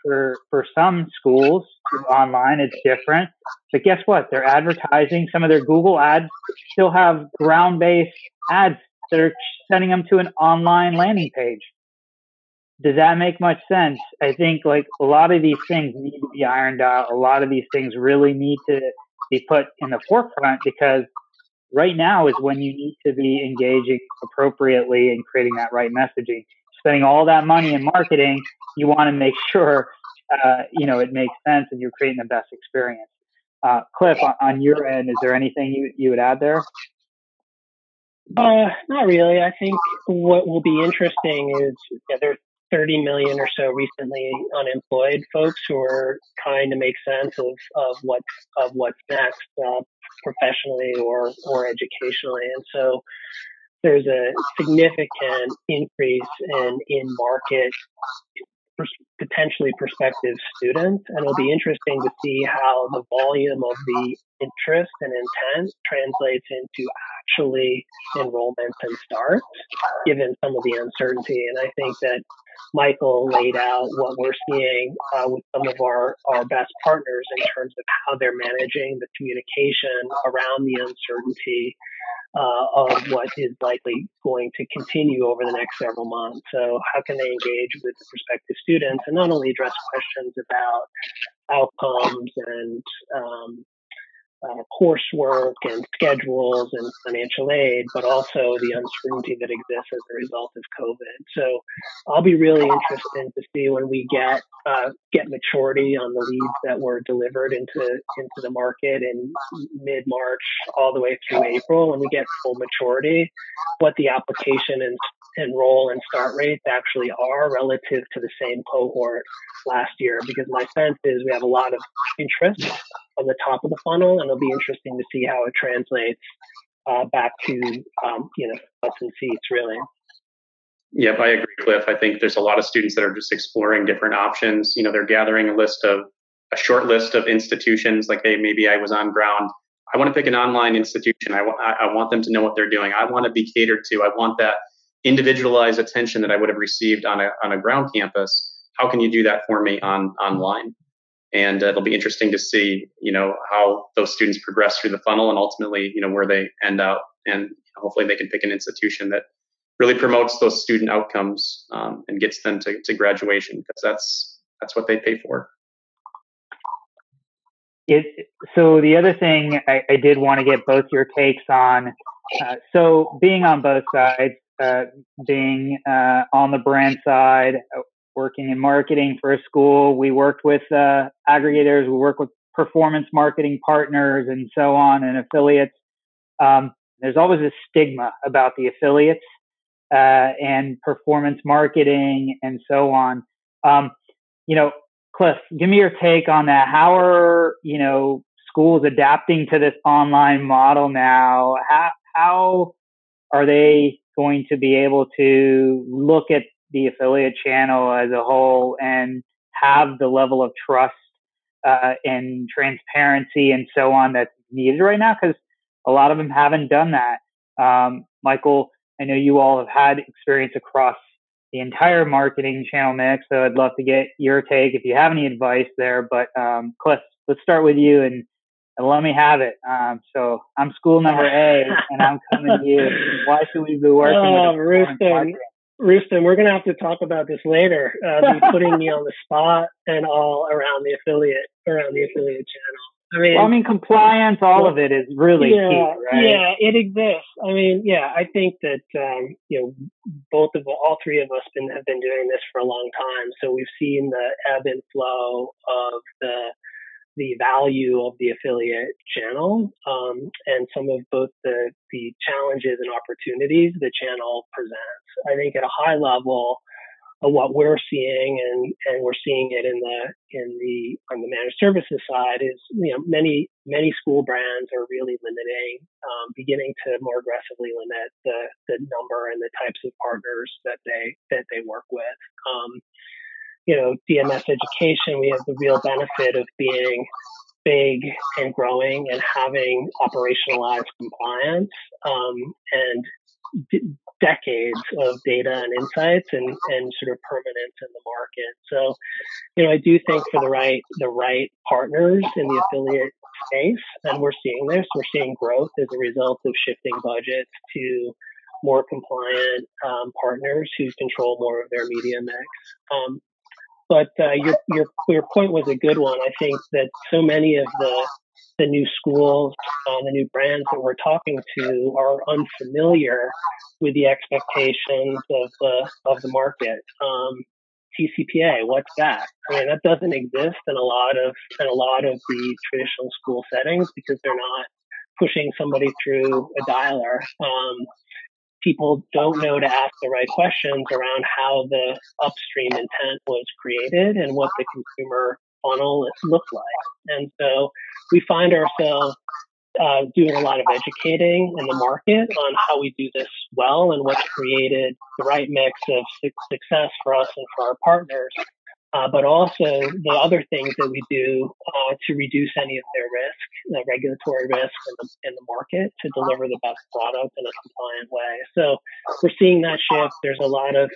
B: for some schools to online, it's different. But guess what? Their advertising, some of their Google ads still have ground-based ads that are sending them to an online landing page. Does that make much sense? I think like a lot of these things need to be ironed out. A lot of these things really need to be put in the forefront, because right now is when you need to be engaging appropriately and creating that right messaging. Spending all that money in marketing, you want to make sure, it makes sense and you're creating the best experience. Cliff, on your end, is there anything you would add there?
D: Not really. I think what will be interesting is there's 30 million or so recently unemployed folks who are trying to make sense of what's next, professionally or educationally. And so there's a significant increase in market potentially prospective students, and it'll be interesting to see how the volume of the interest and intent translates into actually enrollments and starts, given some of the uncertainty. And I think that Michael laid out what we're seeing with some of our best partners in terms of how they're managing the communication around the uncertainty of what is likely going to continue over the next several months. So how can they engage with the prospective students and not only address questions about outcomes and coursework and schedules and financial aid, but also the uncertainty that exists as a result of COVID. So I'll be really interested to see when we get maturity on the leads that were delivered into the market in mid-March all the way through April. When we get full maturity, what the application and enroll and start rates actually are relative to the same cohort last year, because my sense is we have a lot of interest on the top of the funnel, and it'll be interesting to see how it translates back to butts and seats, really.
C: Yep, I agree, Cliff. I think there's a lot of students that are just exploring different options. They're gathering a short list of institutions. Like, hey, maybe I was on ground. I want to pick an online institution. I want them to know what they're doing. I want to be catered to. I want that individualized attention that I would have received on a ground campus. How can you do that for me online? And it'll be interesting to see, how those students progress through the funnel and ultimately, where they end up. And hopefully they can pick an institution that really promotes those student outcomes and gets them to graduation, because that's what they pay for.
B: So the other thing I did want to get both your takes on. So being on both sides, being on the brand side, working in marketing for a school, we worked with aggregators, we work with performance marketing partners and so on, and affiliates. There's always a stigma about the affiliates and performance marketing and so on. Cliff, give me your take on that. How are schools adapting to this online model now? How are they going to be able to look at the affiliate channel as a whole and have the level of trust and transparency and so on that's needed right now? Because a lot of them haven't done that. Michael, I know you all have had experience across the entire marketing channel mix, so I'd love to get your take if you have any advice there. But Cliff, let's start with you and let me have it. So I'm school number A, and I'm coming to you. Why should we be working with
D: Rustam, we're going to have to talk about this later. Putting me on the spot and all around the affiliate channel.
B: I mean, compliance, all of it is really key, right?
D: Yeah, it exists. I think that all three of us have been doing this for a long time, so we've seen the ebb and flow of the value of the affiliate channel, and some of both the challenges and opportunities the channel presents. I think at a high level, what we're seeing, and we're seeing it on the managed services side, is many school brands are really beginning to more aggressively limit the number and the types of partners that they work with. DMS education, we have the real benefit of being big and growing and having operationalized compliance and decades of data and insights and sort of permanence in the market. So, I do think for the right partners in the affiliate space, and we're seeing this, we're seeing growth as a result of shifting budgets to more compliant partners who control more of their media mix. But your point was a good one. I think that so many of the new schools, the new brands that we're talking to are unfamiliar with the expectations of the market. TCPA, what's that? I mean, that doesn't exist in a lot of the traditional school settings because they're not pushing somebody through a dialer. People don't know to ask the right questions around how the upstream intent was created and what the consumer funnel looked like. And so we find ourselves doing a lot of educating in the market on how we do this well and what's created the right mix of success for us and for our partners. But also the other things that we do to reduce any of their risk, the regulatory risk in the market, to deliver the best product in a compliant way. So we're seeing that shift. There's a lot of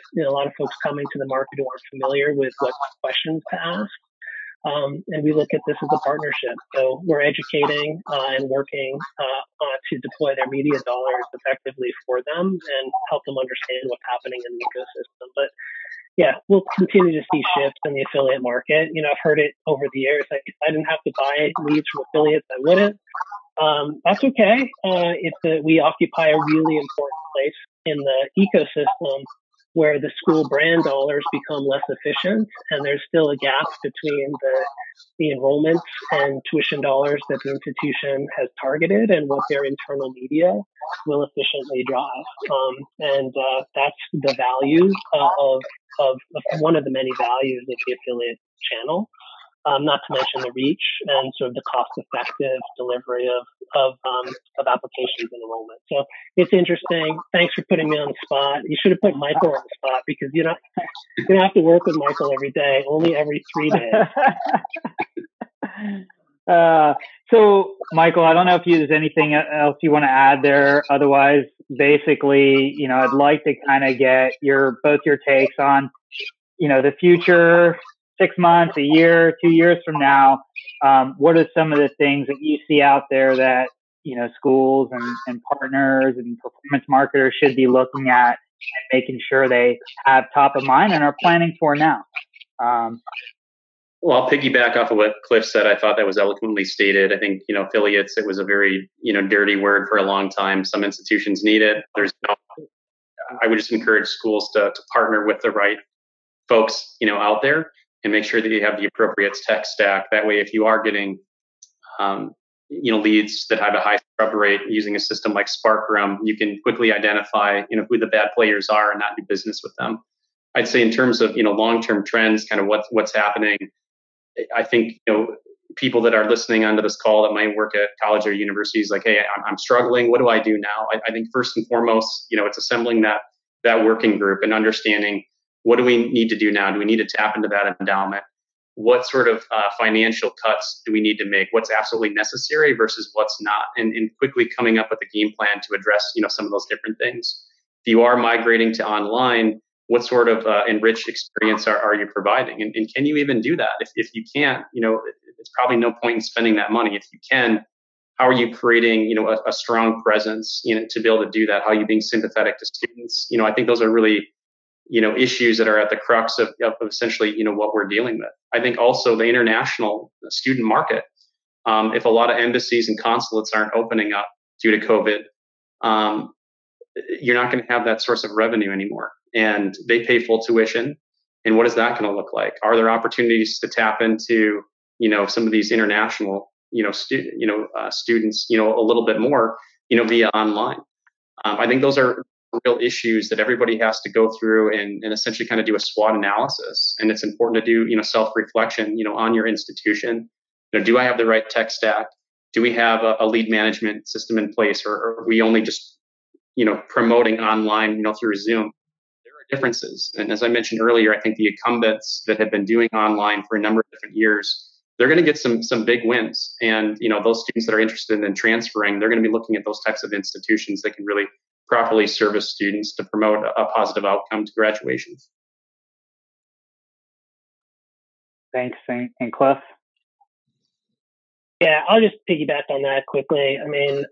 D: folks coming to the market who aren't familiar with what questions to ask. And we look at this as a partnership. So we're educating and working to deploy their media dollars effectively for them and help them understand what's happening in the ecosystem. But yeah, we'll continue to see shifts in the affiliate market. I've heard it over the years. Like, if I didn't have to buy leads from affiliates, I wouldn't. That's okay. We occupy a really important place in the ecosystem where the school brand dollars become less efficient, and there's still a gap between the enrollments and tuition dollars that the institution has targeted and what their internal media will efficiently drive. And that's the value of one of the many values of the affiliate channel. Not to mention the reach and sort of the cost-effective delivery of applications and enrollment. So it's interesting. Thanks for putting me on the spot. You should have put Michael on the spot because you don't have to work with Michael every day, only every 3 days.
B: So, Michael, I don't know if there's anything else you want to add there. Otherwise, basically, I'd like to kind of get both your takes on, the future. 6 months, a year, 2 years from now, what are some of the things that you see out there that, schools and partners and performance marketers should be looking at and making sure they have top of mind and are planning for now?
C: Well, I'll piggyback off of what Cliff said. I thought that was eloquently stated. I think, affiliates, it was a very, dirty word for a long time. Some institutions need it. I would just encourage schools to partner with the right folks, out there, and make sure that you have the appropriate tech stack. That way, if you are getting, leads that have a high scrub rate using a system like SparkRum, you can quickly identify, who the bad players are and not do business with them. I'd say in terms of, long-term trends, kind of what's happening, I think, people that are listening onto this call that might work at college or universities, like, hey, I'm struggling. What do I do now? I think first and foremost, it's assembling that working group and understanding, what do we need to do now? Do we need to tap into that endowment? What sort of financial cuts do we need to make? What's absolutely necessary versus what's not? And quickly coming up with a game plan to address, some of those different things. If you are migrating to online, what sort of enriched experience are you providing? And can you even do that? If you can't, it's probably no point in spending that money. If you can, how are you creating, a strong presence, to be able to do that? How are you being sympathetic to students? I think those are really, issues that are at the crux of essentially, what we're dealing with. I think also the international student market. If a lot of embassies and consulates aren't opening up due to COVID, you're not going to have that source of revenue anymore. And they pay full tuition. And what is that going to look like? Are there opportunities to tap into, some of these international, students, a little bit more, via online? I think those are real issues that everybody has to go through and essentially kind of do a SWOT analysis. And it's important to do, self-reflection, on your institution. Do I have the right tech stack? Do we have a lead management system in place, or are we only just, promoting online, through Zoom? There are differences. And as I mentioned earlier, I think the incumbents that have been doing online for a number of different years, they're going to get some big wins. And, those students that are interested in transferring, they're going to be looking at those types of institutions that can really properly service students to promote a positive outcome to graduations.
B: Thanks. And Cliff?
D: Yeah, I'll just piggyback on that quickly. I mean,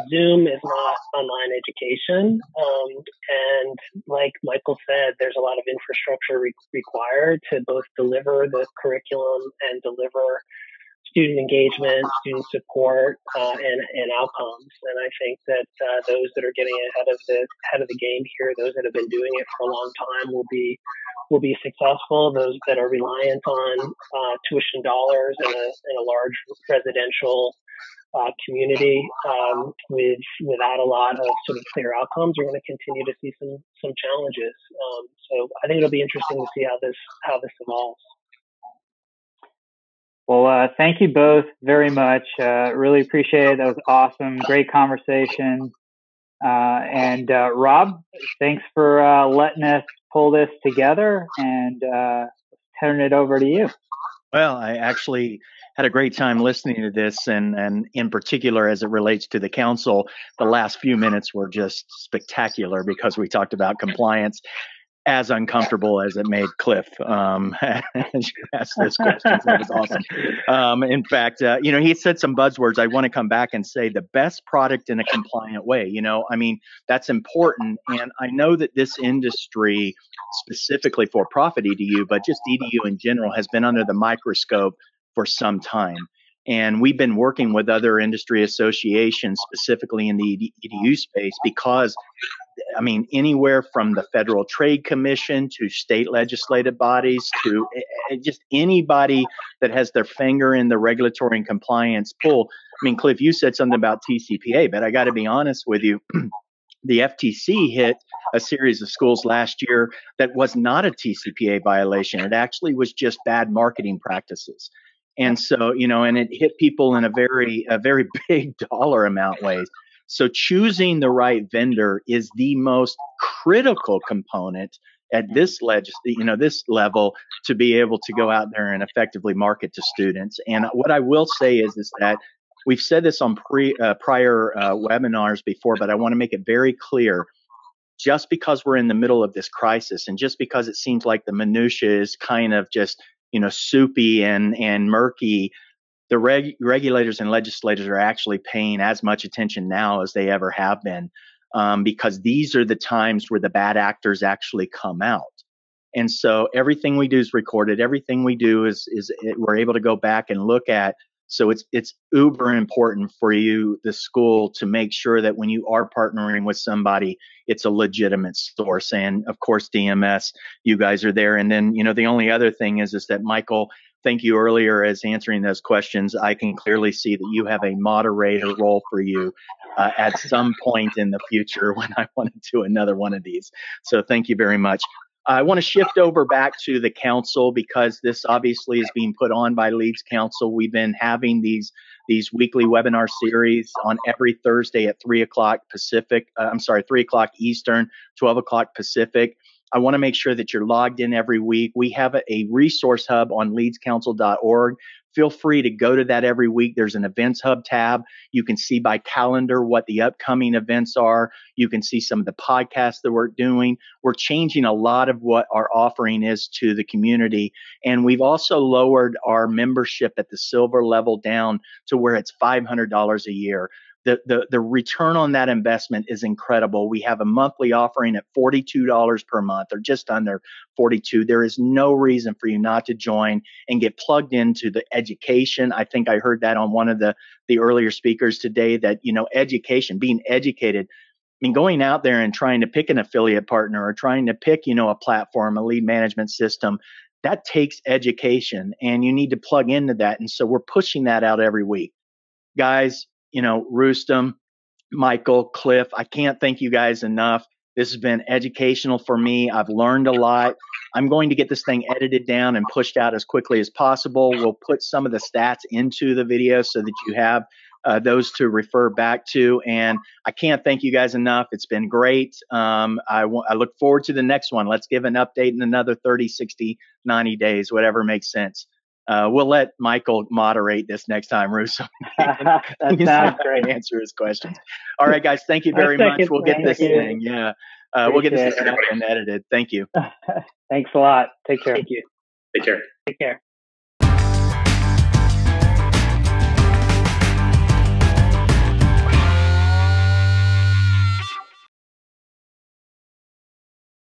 D: Zoom is not online education. And like Michael said, there's a lot of infrastructure required to both deliver the curriculum and deliver student engagement, student support, and outcomes. And I think that those that are getting ahead of the game here, those that have been doing it for a long time, will be successful. Those that are reliant on tuition dollars in a large residential community without a lot of sort of clear outcomes are going to continue to see some challenges. So I think it'll be interesting to see how this evolves.
B: Well, thank you both very much. Really appreciate it. That was awesome. Great conversation. And Rob, thanks for letting us pull this together, and turn it over to you.
A: Well, I actually had a great time listening to this, and in particular, as it relates to the council, the last few minutes were just spectacular because we talked about compliance, as uncomfortable as it made Cliff as you asked this question. That was awesome. In fact, he said some buzzwords. I want to come back and say the best product in a compliant way. That's important. And I know that this industry, specifically for profit EDU, but just EDU in general, has been under the microscope for some time. And we've been working with other industry associations, specifically in the EDU space, because anywhere from the Federal Trade Commission to state legislative bodies to just anybody that has their finger in the regulatory and compliance pool. Cliff, you said something about TCPA, but I got to be honest with you. The FTC hit a series of schools last year that was not a TCPA violation. It actually was just bad marketing practices. And so, and it hit people in a very big dollar amount ways. So choosing the right vendor is the most critical component at this this level to be able to go out there and effectively market to students. And what I will say is that we've said this on prior webinars before, but I want to make it very clear. Just because we're in the middle of this crisis, and just because it seems like the minutia is kind of just soupy and murky, the regulators and legislators are actually paying as much attention now as they ever have been, because these are the times where the bad actors actually come out. And so everything we do is recorded. Everything we do is we're able to go back and look at. So it's uber important for you, the school, to make sure that when you are partnering with somebody, it's a legitimate source. And of course, DMS, you guys are there. And then, the only other thing is that Michael, thank you earlier as answering those questions. I can clearly see that you have a moderator role for you at some point in the future when I want to do another one of these. So thank you very much. I want to shift over back to the council, because this obviously is being put on by Leeds Council. We've been having these weekly webinar series on every Thursday at 3 o'clock Pacific. 3 o'clock Eastern, 12 o'clock Pacific. I want to make sure that you're logged in every week. We have a resource hub on leadscouncil.org. Feel free to go to that every week. There's an events hub tab. You can see by calendar what the upcoming events are. You can see some of the podcasts that we're doing. We're changing a lot of what our offering is to the community. And we've also lowered our membership at the silver level down to where it's $500 a year. The return on that investment is incredible. We have a monthly offering at $42 per month, or just under $42. There is no reason for you not to join and get plugged into the education. I think I heard that on one of the earlier speakers today, that, education, being educated. Going out there and trying to pick an affiliate partner, or trying to pick, a platform, a lead management system, that takes education, and you need to plug into that. And so we're pushing that out every week. Guys, Rustam, Michael, Cliff, I can't thank you guys enough. This has been educational for me. I've learned a lot. I'm going to get this thing edited down and pushed out as quickly as possible. We'll put some of the stats into the video so that you have those to refer back to. And I can't thank you guys enough. It's been great. I look forward to the next one. Let's give an update in another 30, 60, 90 days, whatever makes sense. We'll let Michael moderate this next time, Rustam.
B: That sounds great.
A: Answer his questions. All right, guys. Thank you very much. We'll get this thing. Yeah. We'll get this thing up and edited. Thank you.
B: Thanks a lot. Take care.
D: Thank you.
C: Take care.
D: Take care.